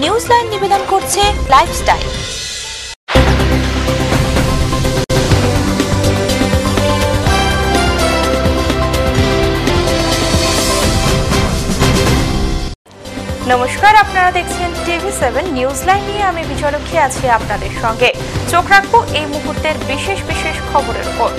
নিউজলাইন নিবেদন করছে লাইফস্টাইল। নমস্কার, আপনারা দেখছেন TV7 নিউজলাইন নিয়ে আমি বিজয়লক্ষ্মী আছি আপনাদের সঙ্গে। চোখ রাখবো এই মুহূর্তের বিশেষ বিশেষ খবরের উপর।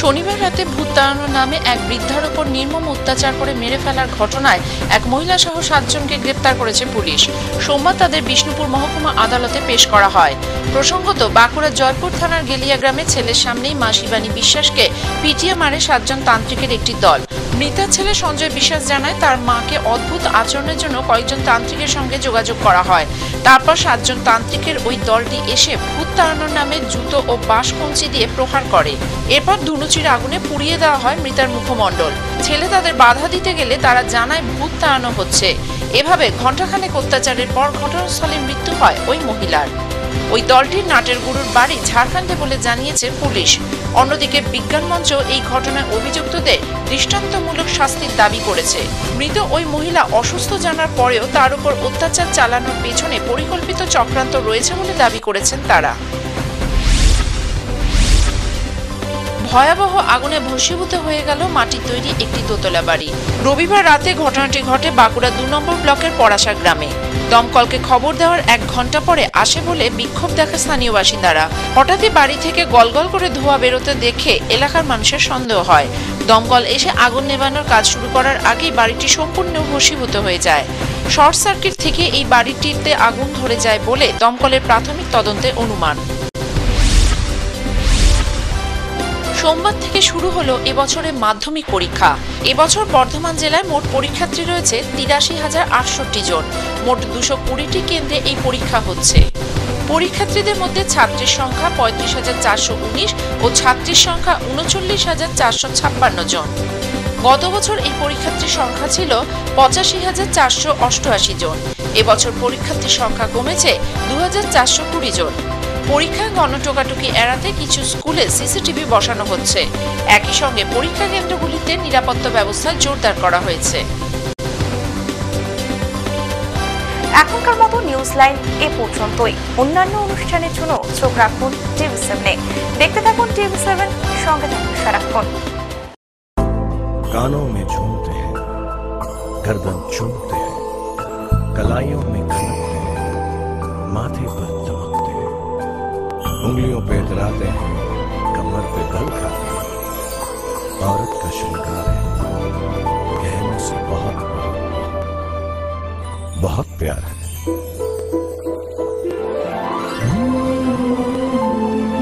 শনিবার রাতে ভূত তাড়ানোর নামে এক বৃদ্ধার ওপর নির্মম অত্যাচার করে মেরে ফেলার ঘটনায় এক মহিলা সহ 7 জনকে গ্রেপ্তার করেছে পুলিশ। সোমবার তাদের বিষ্ণুপুর মহকুমা আদালতে পেশ করা হয়। প্রসঙ্গত, বাঁকুড়ার জয়পুর থানার গেলিয়া গ্রামে ছেলের সামনেই মা শিবানী বিশ্বাসকে পিটিয়ে মারে 7 জন তান্ত্রিকের একটি দল। মৃতার ছেলে সঞ্জয় বিশ্বাস জানায়, তার মাকে অদ্ভুত আচরণের জন্য কয়েকজন তান্ত্রিকের সঙ্গে যোগাযোগ করা হয়। তারপর 7 জন তান্ত্রিকের ওই দলটি এসে ভূত তাড়ানোর নামে জুতো ও বাঁশ কঞ্চি দিয়ে প্রহার করে। এরপর ধুনুচির আগুনে পুড়িয়ে দেওয়া হয় মৃতার মুখমণ্ডল। ছেলে তাদের বাধা দিতে গেলে তারা জানায় ভূত তাড়ানো হচ্ছে। এভাবে ঘণ্টাখানেক অত্যাচারের পর ঘটনাস্থলে মৃত্যু হয় ওই মহিলার। ওই দলটির নাটের গুরুর বাড়ি ঝাড়খণ্ডে বলে জানিয়েছে পুলিশ। অন্যদিকে বিজ্ঞান মঞ্চ এই ঘটনায় অভিযুক্তদের দৃষ্টান্তমূলক শাস্তির দাবি করেছে। মৃত ওই মহিলা অসুস্থ জানার পরেও তার উপর অত্যাচার চালানোর পেছনে পরিকল্পিত চক্রান্ত রয়েছে বলে দাবি করেছেন তারা। ভয়াবহ আগুনে ভস্মীভূত হয়ে গেল মাটির তৈরি একটি দোতলা বাড়ি। রবিবার রাতে ঘটনাটি ঘটে বাঁকুড়া 2 নম্বর ব্লকের পরাশা গ্রামে। দমকলকে খবর দেওয়ার 1 ঘন্টা পরে আসে বলে বিক্ষোভ দেখা স্থানীয় বাসিন্দারা। হঠাৎই বাড়ি থেকে গলগল করে ধোঁয়া বেরোতে দেখে এলাকার মানুষের সন্দেহ হয়। দমকল এসে আগুন নেভানোর কাজ শুরু করার আগেই বাড়িটি সম্পূর্ণ ভস্মীভূত হয়ে যায়। শর্ট সার্কিট থেকে এই বাড়িটিতে আগুন ধরে যায় বলে দমকলের প্রাথমিক তদন্তে অনুমান। সোমবার থেকে শুরু হলো এবছরের মাধ্যমিক পরীক্ষা। এবছর বর্ধমান জেলায় মোট পরীক্ষার্থী রয়েছে 83,068 জন। মোট 220টি কেন্দ্রে এই পরীক্ষা হচ্ছে। পরীক্ষার্থীদের মধ্যে ছাত্রীর সংখ্যা 35,419 ও ছাত্রীর সংখ্যা 39,456 জন। গত বছর এই পরীক্ষার্থীর সংখ্যা ছিল 85,488 জন। এবছর পরীক্ষার্থীর সংখ্যা কমেছে 2,420 জন। পরীক্ষায় গণটোকাটুকি এড়াতে কিছু স্কুলে সিসিটিভি বসানো হচ্ছে। একই সঙ্গে পরীক্ষা কেন্দ্রগুলিতে নিরাপত্তা ব্যবস্থা জোরদার করা হয়েছে। এখনকার মতো নিউজলাইন এ পর্যন্তই। অন্যান্য অনুষ্ঠানের জন্য চোখ রাখুন TV7-এ। দেখতে থাকুন TV7, সঙ্গে থাকুন সারাক্ষণ। कानों में झूमते हैं, गर्दन चूमते हैं, कलाइयों में खनकते हैं, माथे पर दमकते हैं, उंगलियों पे इतराते हैं, कमर पे बल खाते हैं। औरत का श्रृंगार है, गहनों से बहुत बहुत बहुत प्यार है।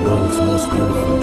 World's most beautiful